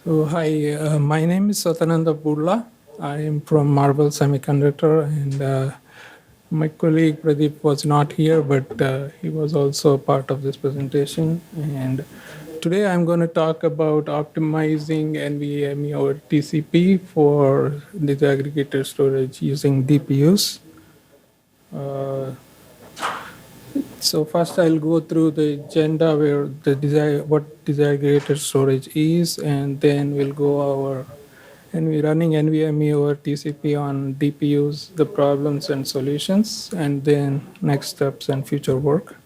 Hi, my name is Satananda Burla. I am from Marvel Semiconductor, and my colleague Pradeep was not here, but he was also part of this presentation. And today I'm going to talk about optimizing NVMe over TCP for disaggregated storage using DPUs. Uh, So first I'll go through the agenda where what disaggregated storage is, and then we'll go over and we're running NVMe over TCP on DPUs, the problems and solutions, and then next steps and future work.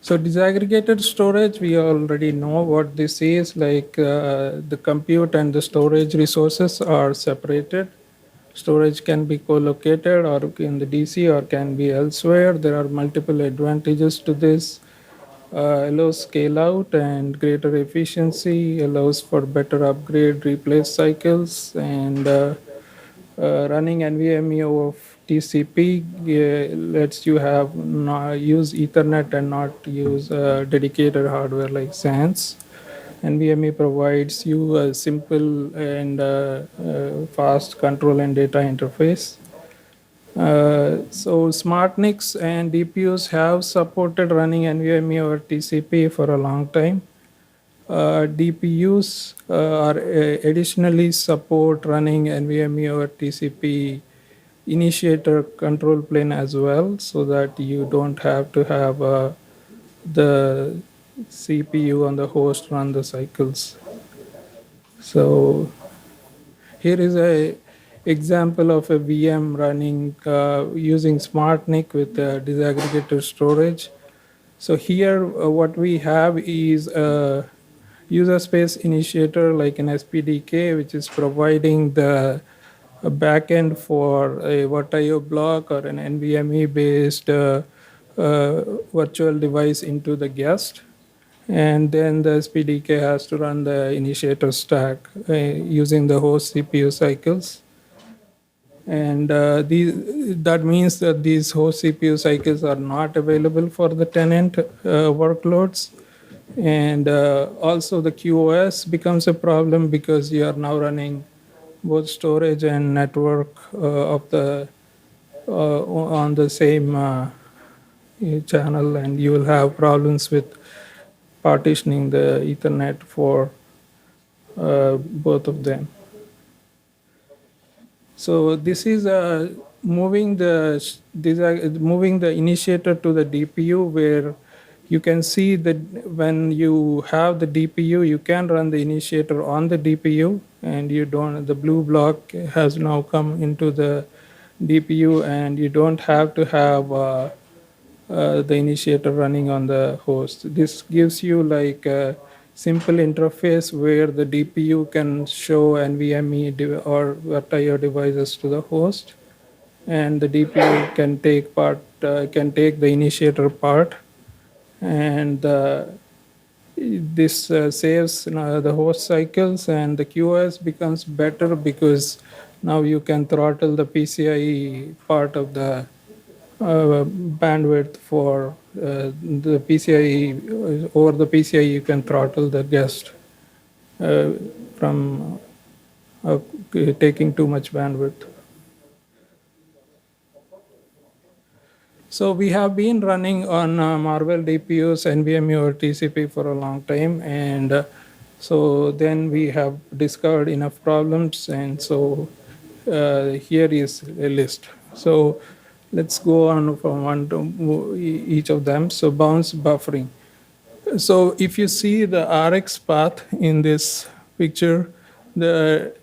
So disaggregated storage, we already know what this is. Like the compute and the storage resources are separated. Storage can be co-located or in the DC or can be elsewhere. There are multiple advantages to this. Allows scale out and greater efficiency, allows for better upgrade replace cycles, and running NVMe of TCP lets you have use Ethernet and not use dedicated hardware like SANs. NVMe provides you a simple and fast control and data interface. So SmartNICs and DPUs have supported running NVMe over TCP for a long time. DPUs are additionally support running NVMe over TCP initiator control plane as well, so that you don't have to have the CPU on the host run the cycles. So here is a example of a VM running using SmartNIC with disaggregated storage. So here what we have is a user space initiator like an SPDK, which is providing the backend for a Virtio block or an NVMe based virtual device into the guest. And then the SPDK has to run the initiator stack using the host CPU cycles. And that means that these host CPU cycles are not available for the tenant workloads. And also the QoS becomes a problem because you are now running both storage and network of the on the same channel, and you will have problems with partitioning the Ethernet for both of them. So this is moving the initiator to the DPU, where you can see that when you have the DPU, you can run the initiator on the DPU, and you don't. The blue block has now come into the DPU, and you don't have to have the initiator running on the host. This gives you like a simple interface where the DPU can show NVMe or Virtio devices to the host, and the DPU can take the initiator part, and this saves the host cycles, and the QoS becomes better because now you can throttle the PCIe part of the bandwidth for the PCIe. Over the PCIe, you can throttle the guest from taking too much bandwidth. So we have been running on Marvel DPUs, NVMe over TCP for a long time, and so then we have discovered enough problems, and so here is a list. So let's go on from one to each of them. So bounce buffering. So if you see the RX path in this picture, the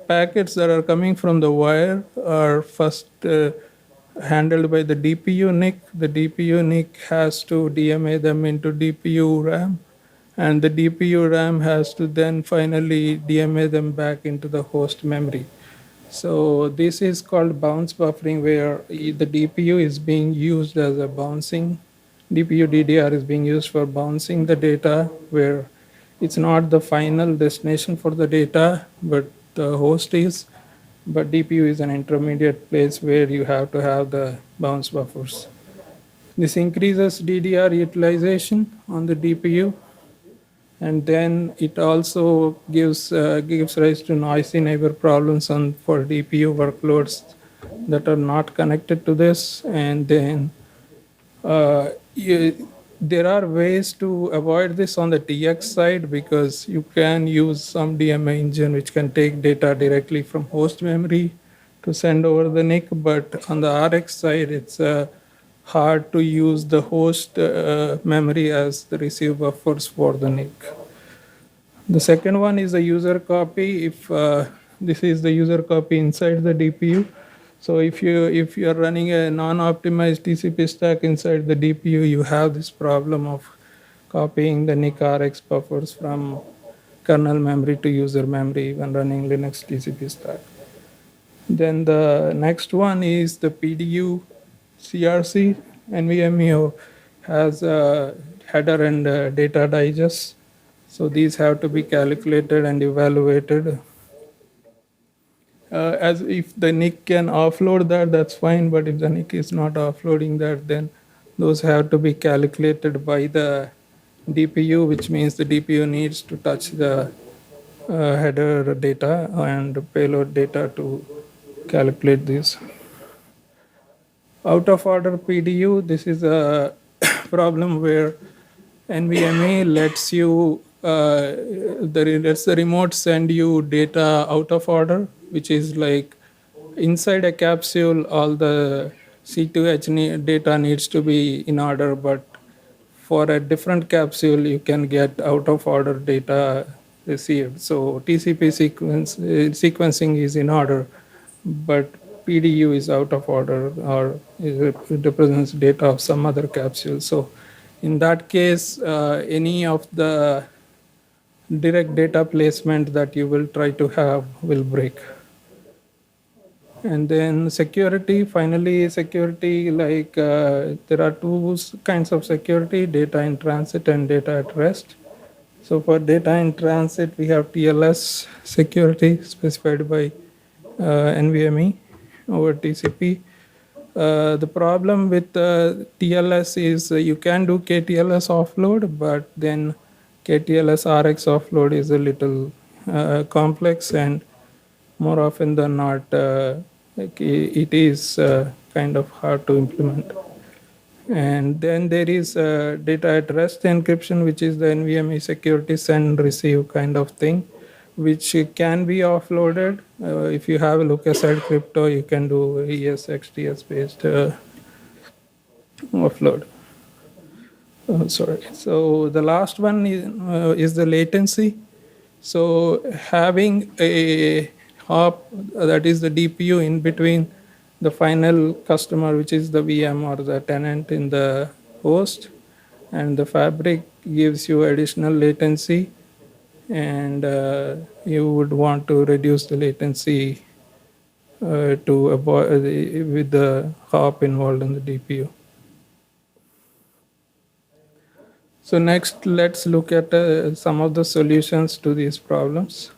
packets that are coming from the wire are first handled by the DPU NIC. The DPU NIC has to DMA them into DPU RAM, and the DPU RAM has to then finally DMA them back into the host memory. So this is called bounce buffering, where the DPU is being used as a bouncing. DPU DDR is being used for bouncing the data, where it's not the final destination for the data, but the host is. But DPU is an intermediate place where you have to have the bounce buffers. This increases DDR utilization on the DPU. And then it also gives rise to noisy neighbor problems for DPU workloads that are not connected to this. And then there are ways to avoid this on the TX side, because you can use some DMA engine which can take data directly from host memory to send over the NIC. But on the RX side, it's hard to use the host memory as the receive buffers for the NIC. The second one is the user copy. If this is the user copy inside the DPU, so if you are running a non-optimized TCP stack inside the DPU, you have this problem of copying the NIC RX buffers from kernel memory to user memory when running Linux TCP stack. Then the next one is the PDU CRC. NVMe-oF has a header and data digest. So these have to be calculated and evaluated. As if the NIC can offload that, that's fine. But if the NIC is not offloading that, then those have to be calculated by the DPU, which means the DPU needs to touch the header data and payload data to calculate this. Out of order PDU, this is a problem where NVMe lets you lets the remote send you data out of order, which is like inside a capsule, all the C2H data needs to be in order, but for a different capsule, you can get out of order data received. So TCP sequencing is in order, but PDU is out of order, or it represents data of some other capsule. So in that case, any of the direct data placement that you will try to have will break. And then security, finally security, like there are two kinds of security: data in transit and data at rest. So for data in transit, we have TLS security specified by NVMe over TCP. The problem with TLS is you can do KTLS offload, but then KTLS RX offload is a little complex, and more often than not, it is kind of hard to implement. And then there is data at rest encryption, which is the NVMe security send receive kind of thing, which can be offloaded. If you have a look aside crypto, you can do ESXTS based offload. Sorry. So the last one is the latency. So having a hop, that is the DPU, in between the final customer, which is the VM or the tenant in the host, and the fabric gives you additional latency, and you would want to reduce the latency to avoid with the hop involved in the DPU. So next, let's look at some of the solutions to these problems.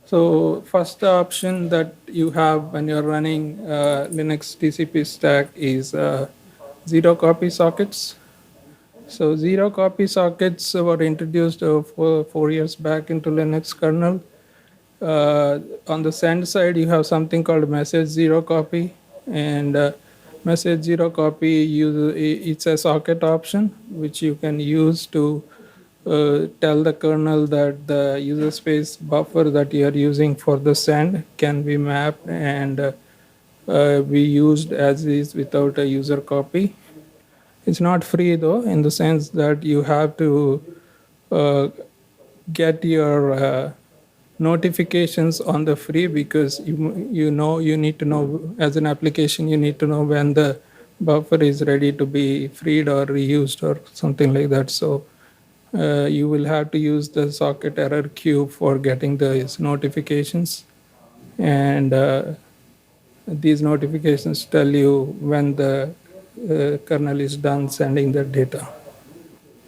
So first option that you have when you're running Linux TCP stack is zero copy sockets. So zero copy sockets were introduced 4 years back into Linux kernel. On the send side, you have something called message zero copy, and message zero copy it's a socket option which you can use to tell the kernel that the user space buffer that you are using for the send can be mapped and be used as is without a user copy. It's not free though, in the sense that you have to get your notifications on the free, because you need to know, as an application, you need to know when the buffer is ready to be freed or reused or something like that. So you will have to use the socket error queue for getting these notifications, and these notifications tell you when the kernel is done sending the data.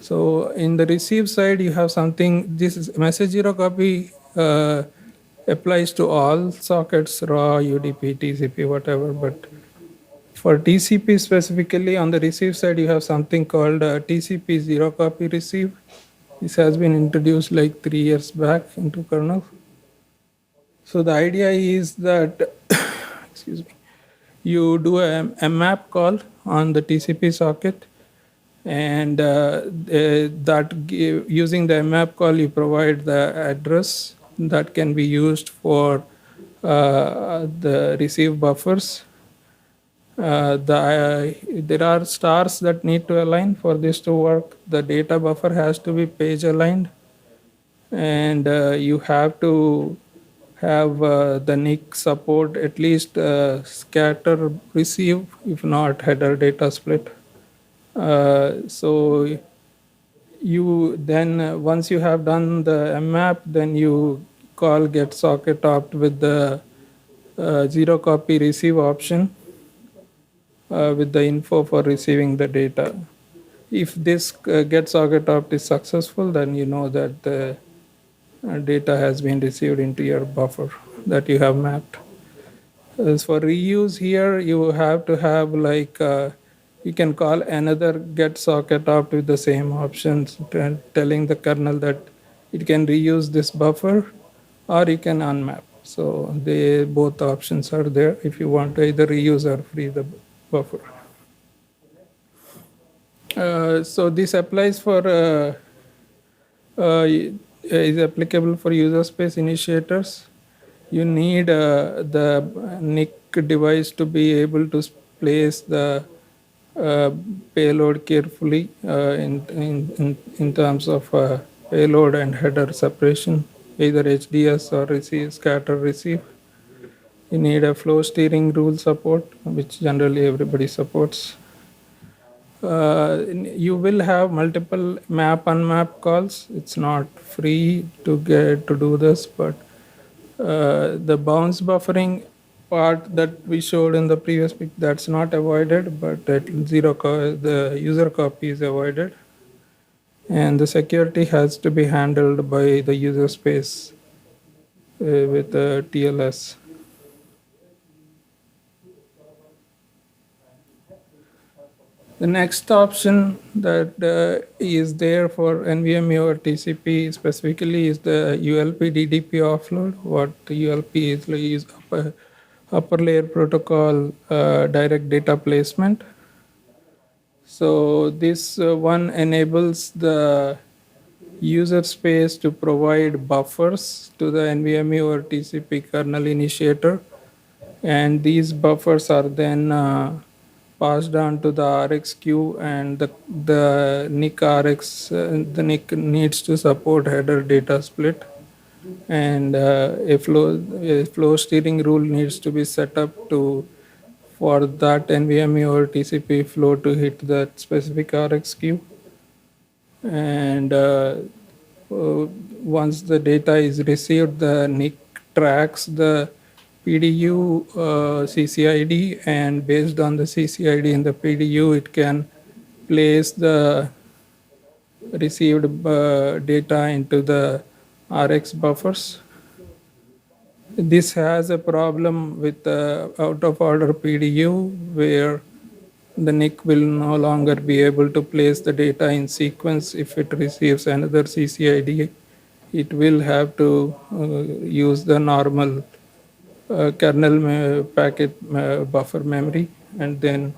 So in the receive side, you have something, this is message zero copy applies to all sockets, raw, UDP, TCP, whatever. But for TCP specifically, on the receive side, you have something called TCP zero copy receive. This has been introduced like 3 years back into kernel. So the idea is that, excuse me, you do a map call on the TCP socket, and using the map call, you provide the address that can be used for the receive buffers. There are stars that need to align for this to work. The data buffer has to be page aligned, and you have to have the NIC support at least scatter receive, if not header data split. So you then once you have done the mmap, then you call get socket opt with the zero copy receive option with the info for receiving the data. If this get socket opt is successful, then you know that the data has been received into your buffer that you have mapped. As for reuse here, you have to have like you can call another get socket opt with the same options, telling the kernel that it can reuse this buffer or you can unmap. So both options are there if you want to either reuse or free the buffer. So this applies for is applicable for user space initiators. You need the NIC device to be able to place the payload carefully in terms of payload and header separation, either HDS or receive, scatter receive. You need a flow steering rule support, which generally everybody supports. You will have multiple map unmap calls. It's not free to get to do this, but the bounce buffering part that we showed in the previous pic, that's not avoided, but at the user copy is avoided, and the security has to be handled by the user space with the TLS. The next option that is there for NVMe over TCP specifically is the ULP DDP offload. What ULP is upper layer protocol direct data placement. So this one enables the user space to provide buffers to the NVMe over TCP kernel initiator, and these buffers are then passed on to the RX queue, and the NIC RX, the NIC needs to support header data split, and a flow steering rule needs to be set up for that NVMe over TCP flow to hit that specific RX queue. And once the data is received, the NIC tracks the PDU CCID, and based on the CCID in the PDU, it can place the received data into the RX buffers. This has a problem with the out of order PDU, where the NIC will no longer be able to place the data in sequence. If it receives another CCID, it will have to use the normal kernel packet buffer memory, and then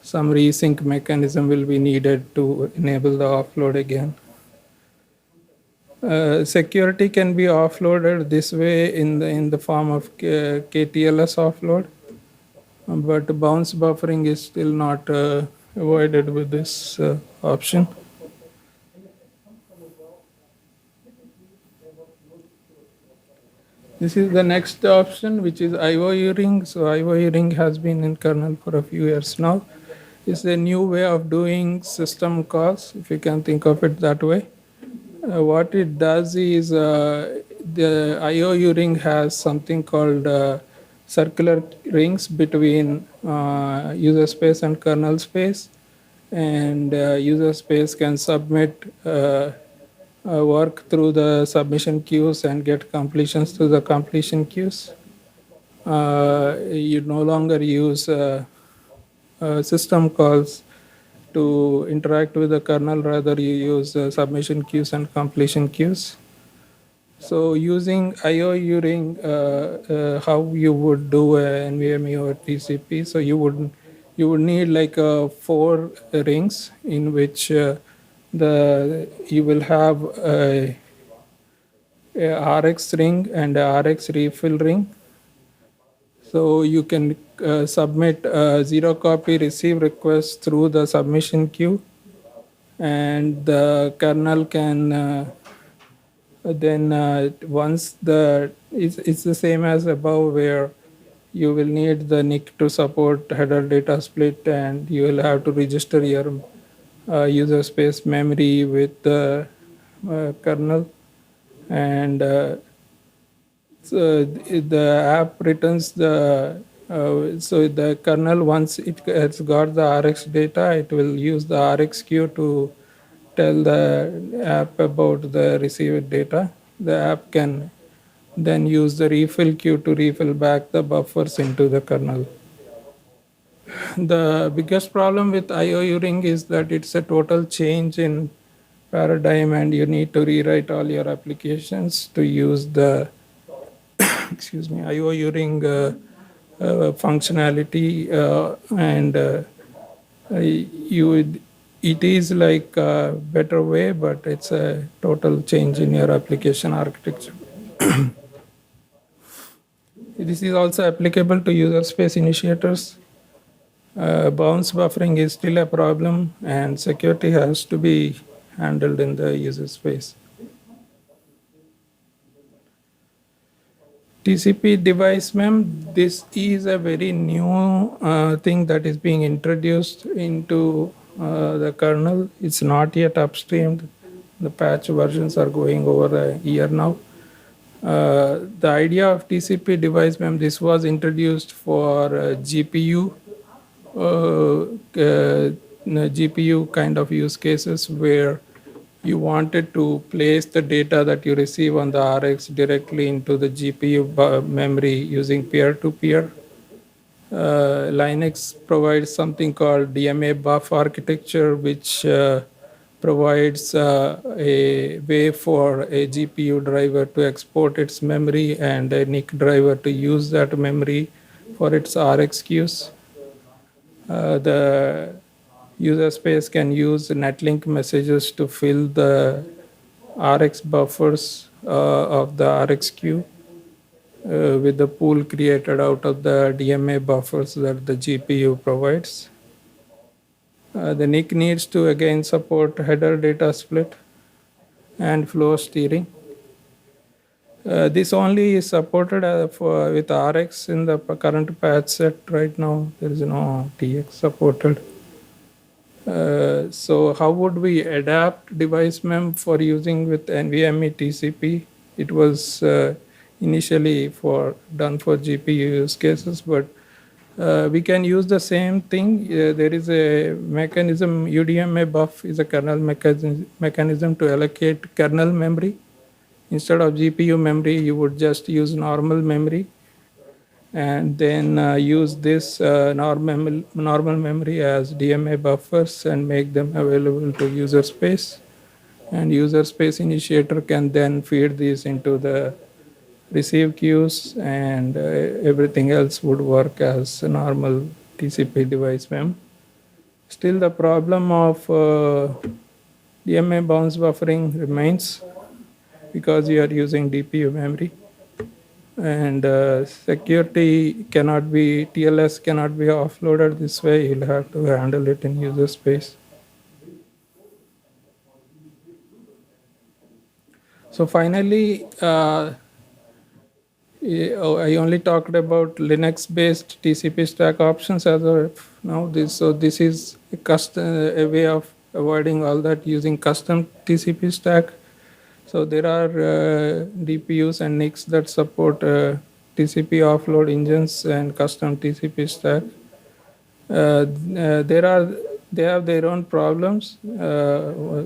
some resync mechanism will be needed to enable the offload again. Security can be offloaded this way in the form of KTLS offload, but bounce buffering is still not avoided with this option. This is the next option, which is IO ring. So IO ring has been in kernel for a few years now. It's a new way of doing system calls, if you can think of it that way. What it does is the IOU ring has something called circular rings between user space and kernel space, and user space can submit work through the submission queues and get completions through the completion queues. You no longer use system calls to interact with the kernel, rather you use submission queues and completion queues. So using IOU ring, how you would do a NVMe or TCP? So you would need like 4 rings in which you will have a RX ring and a RX refill ring. So you can submit zero copy receive request through the submission queue, and the kernel can then once it's the same as above, where you will need the NIC to support header data split, and you will have to register your user space memory with the kernel, and so the app returns so the kernel, once it has got the RX data, it will use the RX queue to tell the app about the received data. The app can then use the refill queue to refill back the buffers into the kernel. The biggest problem with IOU ring is that it's a total change in paradigm, and you need to rewrite all your applications to use the IOU ring functionality, and it is like a better way, but it's a total change in your application architecture. This is also applicable to user space initiators. Bounce buffering is still a problem, and security has to be handled in the user space. TCP device mem, this is a very new thing that is being introduced into the kernel. It's not yet upstreamed. The patch versions are going over a year now. The idea of TCP device mem, this was introduced for GPU kind of use cases, where you wanted to place the data that you receive on the RX directly into the GPU memory using peer-to-peer. Linux provides something called DMA-buff architecture, which provides a way for a GPU driver to export its memory and a NIC driver to use that memory for its RX queues. The user space can use netlink messages to fill the RX buffers of the RX queue with the pool created out of the DMA buffers that the GPU provides. The NIC needs to again support header data split and flow steering. This only is supported with RX in the current patch set right now. There is no TX supported. So how would we adapt device mem for using with NVMe TCP? It was initially done for GPU use cases, but we can use the same thing. There is a mechanism, UDMA-buff is a kernel mechanism to allocate kernel memory. Instead of GPU memory, you would just use normal memory, and then use this normal memory as DMA buffers and make them available to user space. And user space initiator can then feed these into the receive queues, and everything else would work as a normal TCP device mem. Still, the problem of DMA bounce buffering remains, because you are using DPU memory, and security TLS cannot be offloaded this way. You'll have to handle it in user space. So finally, I only talked about Linux-based TCP stack options as of now. This is a way of avoiding all that using custom TCP stack. So there are DPUs and NICs that support TCP offload engines and custom TCP stack. They have their own problems,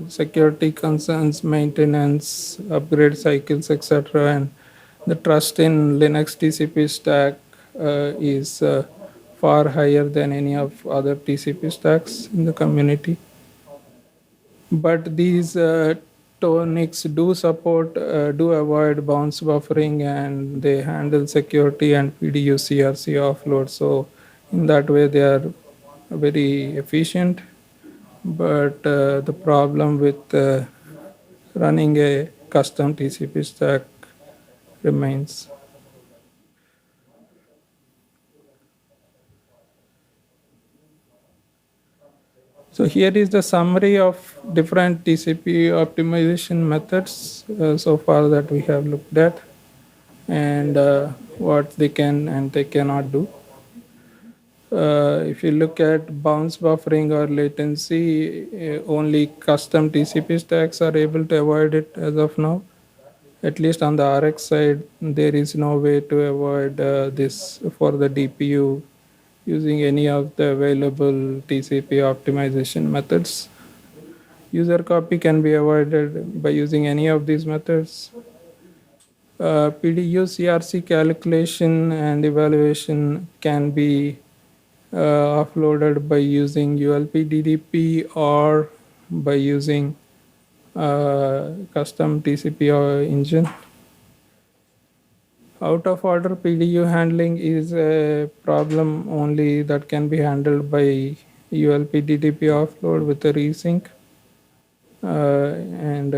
security concerns, maintenance, upgrade cycles, etc. And the trust in Linux TCP stack is far higher than any of other TCP stacks in the community. But these tonics do avoid bounce buffering, and they handle security and PDU CRC offload. So in that way, they are very efficient. But the problem with running a custom TCP stack remains. So here is the summary of different TCP optimization methods so far that we have looked at, and what they can and they cannot do. If you look at bounce buffering or latency, only custom TCP stacks are able to avoid it as of now. At least on the RX side, there is no way to avoid this for the DPU using any of the available TCP optimization methods. User copy can be avoided by using any of these methods. PDU CRC calculation and evaluation can be offloaded by using ULP DDP or by using custom TCP engine. Out of order PDU handling is a problem only that can be handled by ULP DDP offload with a resync. And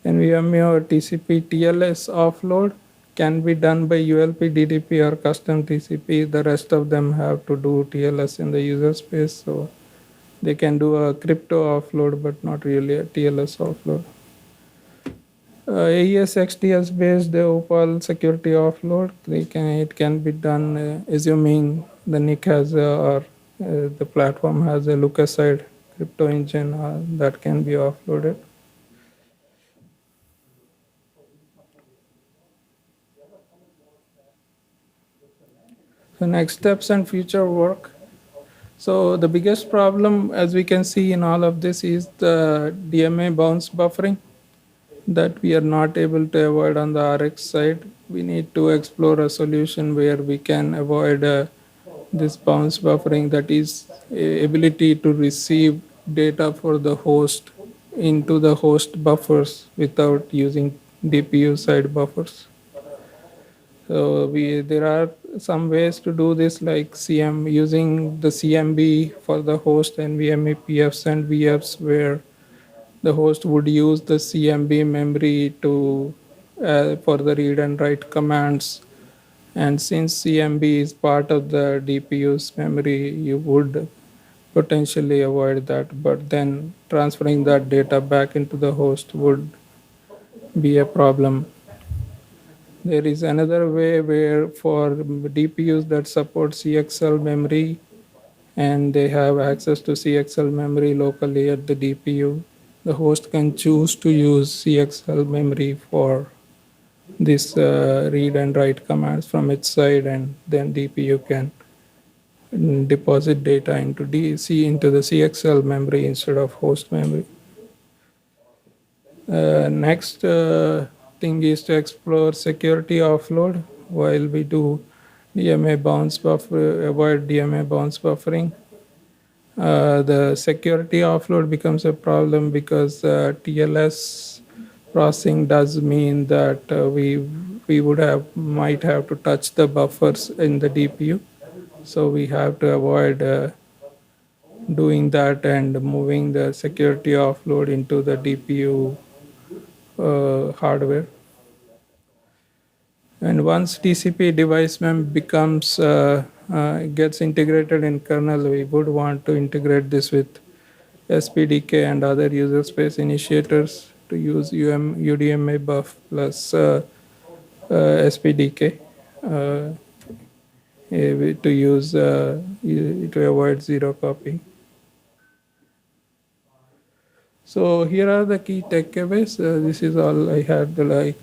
NVMe or TCP TLS offload can be done by ULP DDP or custom TCP. The rest of them have to do TLS in the user space. So they can do a crypto offload, but not really a TLS offload. AES XDS based Opal security offload, it can be done assuming the NIC has or the platform has a look-aside crypto engine that can be offloaded. So next steps and future work. So the biggest problem, as we can see in all of this, is the DMA bounce buffering that we are not able to avoid on the RX side. We need to explore a solution where we can avoid this bounce buffering, that is ability to receive data for the host into the host buffers without using DPU side buffers. So there are some ways to do this, like using the CMB for the host NVMe PFs and VFs, where the host would use the CMB memory to for the read and write commands. And since CMB is part of the DPU's memory, you would potentially avoid that. But then transferring that data back into the host would be a problem. There is another way where for DPUs that support CXL memory and they have access to CXL memory locally at the DPU, the host can choose to use CXL memory for this read and write commands from its side, and then DPU can deposit data into the CXL memory instead of host memory. Next thing is to explore security offload while we do DMA bounce buffer, avoid DMA bounce buffering. The security offload becomes a problem because TLS processing does mean that we might have to touch the buffers in the DPU. So we have to avoid doing that and moving the security offload into the DPU hardware. And once TCP device mem gets integrated in kernel, we would want to integrate this with SPDK and other user space initiators to use UDMA buff plus SPDK to avoid zero copying. So here are the key takeaways. This is all I had.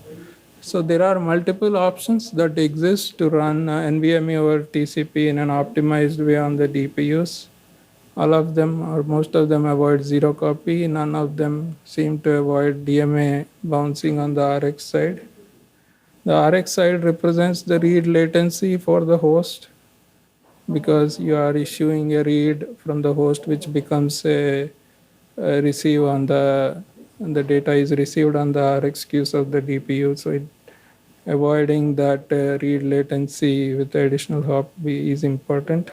So there are multiple options that exist to run NVMe over TCP in an optimized way on the DPUs. All of them or most of them avoid zero copy. None of them seem to avoid DMA bouncing on the RX side. The RX side represents the read latency for the host, because you are issuing a read from the host, which becomes a receive on the data is received on the RX queues of the DPU. So avoiding that read latency with the additional hop is important.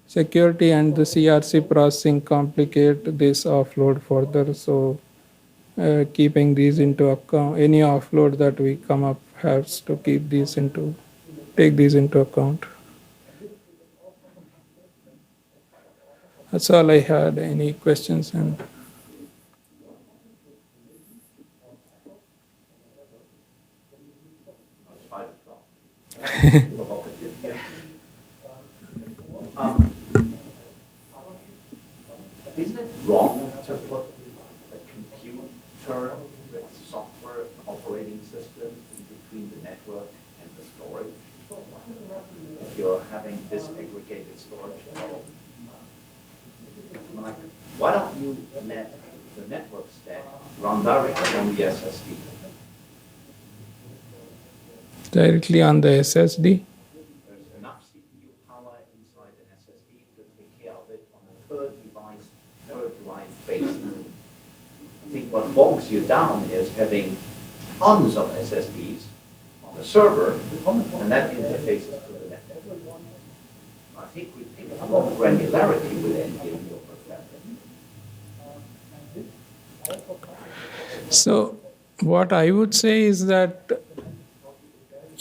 Security and the CRC processing complicate this offload further. So keeping these into account, any offload that we come up has to take these into account. That's all I had. Any questions? And isn't it wrong to put a computer with software operating system in between the network and the storage? If you're having disaggregated storage, like, why don't you let the network stack run directly on the SSD? directly on the SSD? There's enough CPU power inside an SSD to take care of it on a third drive basis. I think what bogs you down is having tons of SSDs on the server, and that interfaces to the network. I think we take a lot of granularity with NVMe-oF. So what I would say is that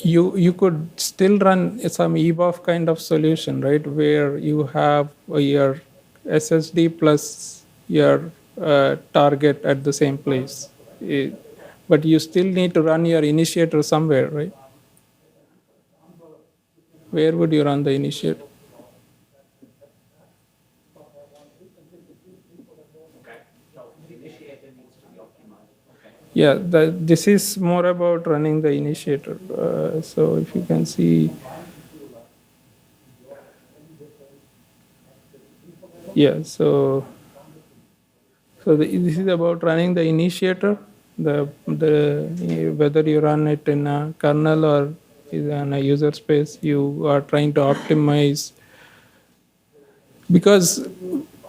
you could still run some eBOF kind of solution, right, where you have your SSD plus your target at the same place. But you still need to run your initiator somewhere, right? Where would you run the initiator? Okay, so the initiator needs to be optimized. Okay. Yeah, this is more about running the initiator. So if you can see, yeah, this is about running the initiator, whether you run it in a kernel or in a user space, you are trying to optimize. Because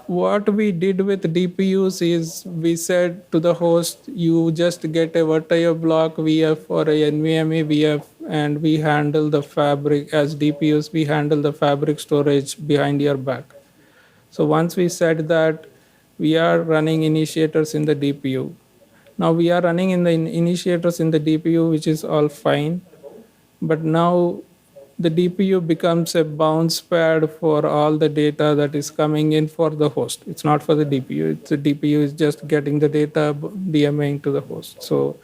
what we did with DPUs is we said to the host, you just get a Vertio block VF or a NVMe VF, and we handle the fabric. As DPUs, we handle the fabric storage behind your back. So once we said that, we are running initiators in the DPU. Now we are running in the initiators in the DPU, which is all fine. But now the DPU becomes a bounce pad for all the data that is coming in for the host. It's not for the DPU. The DPU is just getting the data DMAing to the host. So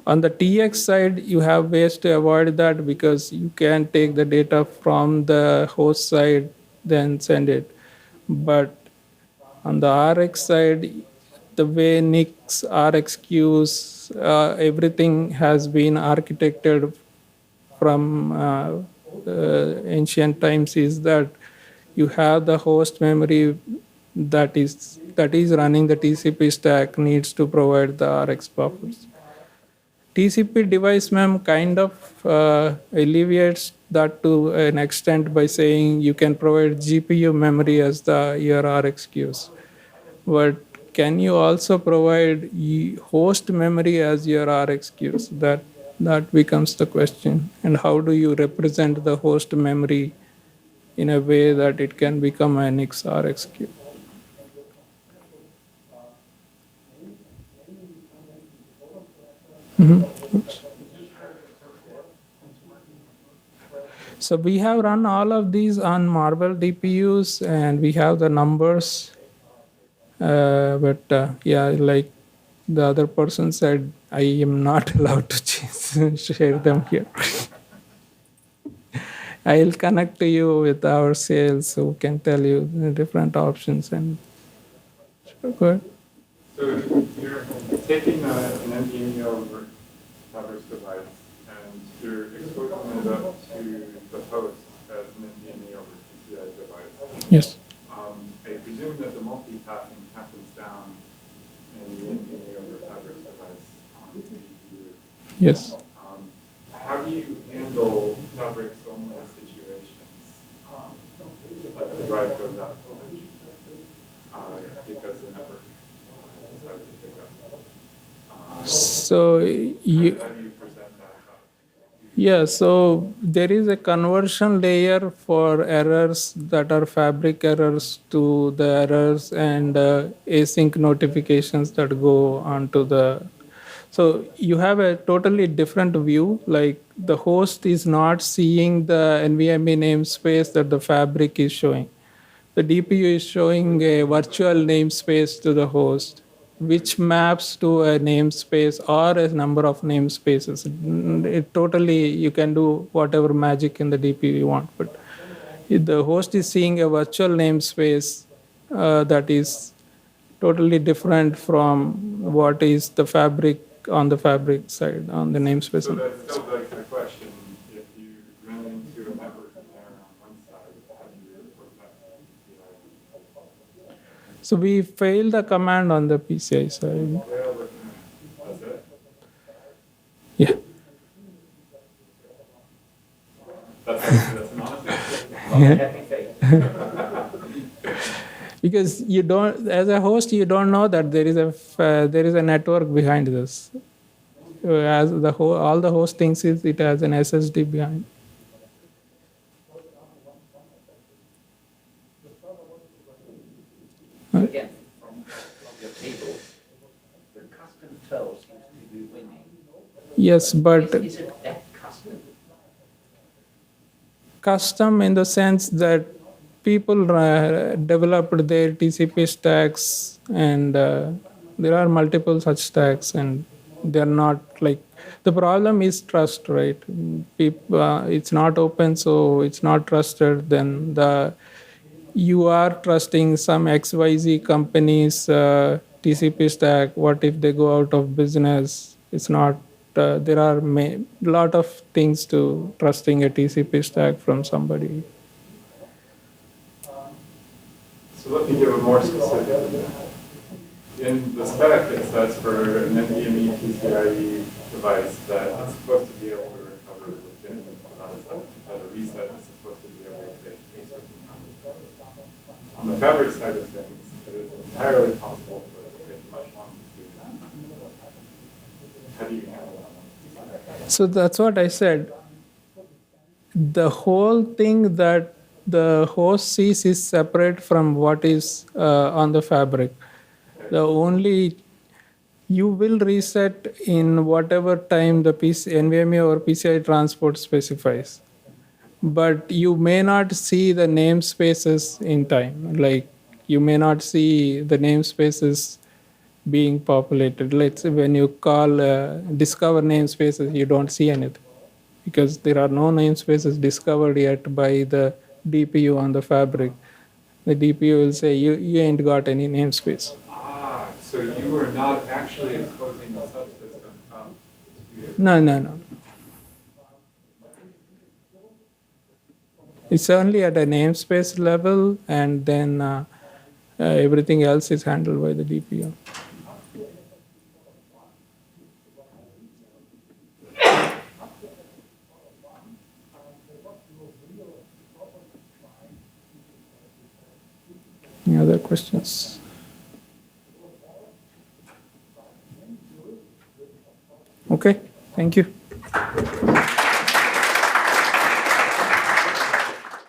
on the TX side, you have ways to avoid that, because you can take the data from the host side, then send it. But on the RX side, the way NICs, RX queues, everything has been architected from ancient times, is that you have the host memory that is running the TCP stack needs to provide the RX buffers. TCP device mem kind of alleviates that to an extent by saying you can provide GPU memory as your RX queues. But can you also provide host memory as your RX queues? That becomes the question. And how do you represent the host memory in a way that it can become an XRX queue? Oops. So we have run all of these on Marble DPUs, and we have the numbers. But yeah, like the other person said, I am not allowed to share them here. I'll connect to you with our sales who can tell you the different options. And sure, go ahead. So you're taking an NVMe-oF fabric device and you're exposing it up to the host as an NVMe over PCIe device. Yes. I presume that the multipathing happens down in the NVMe over fabric device on the GPU. Yes. How do you handle fabric only situations drive goes out because the network decided to pick up. So How you, do you present that? yeah, so there is a conversion layer for errors that are fabric errors to the errors and async notifications that go onto the. So you have a totally different view. Like the host is not seeing the NVMe namespace that the fabric is showing. The DPU is showing a virtual namespace to the host, which maps to a namespace or a number of namespaces. It totally, you can do whatever magic in the DPU you want, but if the host is seeing a virtual namespace that is totally different from what is the fabric on the fabric side, on the namespace. So that still begs the question, if you run into a network error on one side, how do you report that to the other? So we failed the command on the PCI side. Well, that's it. Yeah. That's an honest answer. Not a happy face. Because you don't, as a host, you don't know that there is a network behind this. As all the host thinks is it has an SSD behind. Again, from your table, the custom tow seems to be winning. Yes, but Is it that custom? custom in the sense that people developed their TCP stacks, and there are multiple such stacks, and they're not like, the problem is trust, right? It's not open, so it's not trusted. Then you are trusting some XYZ companies TCP stack. What if they go out of business? It's not. There are a lot of things to trusting a TCP stack from somebody. So let me give a more specific. In the spec, it says for an NVMe PCIe device that it's supposed to be able to recover within a reset is supposed to be able to take a certain amount of time. On the fabric side of things, it is entirely possible for it to take much longer to do that. How do you handle that? So that's what I said. The whole thing that the host sees is separate from what is on the fabric. The only, you will reset in whatever time the NVMe or PCI transport specifies. But you may not see the namespaces in time. Like you may not see the namespaces being populated. Let's say when you call discover namespaces, you don't see anything because there are no namespaces discovered yet by the DPU on the fabric. The DPU will say, you ain't got any namespace. So you are not actually exposing the subsystem to No. It's only at a namespace level, and then everything else is handled by the DPU. Any other questions? Okay, thank you.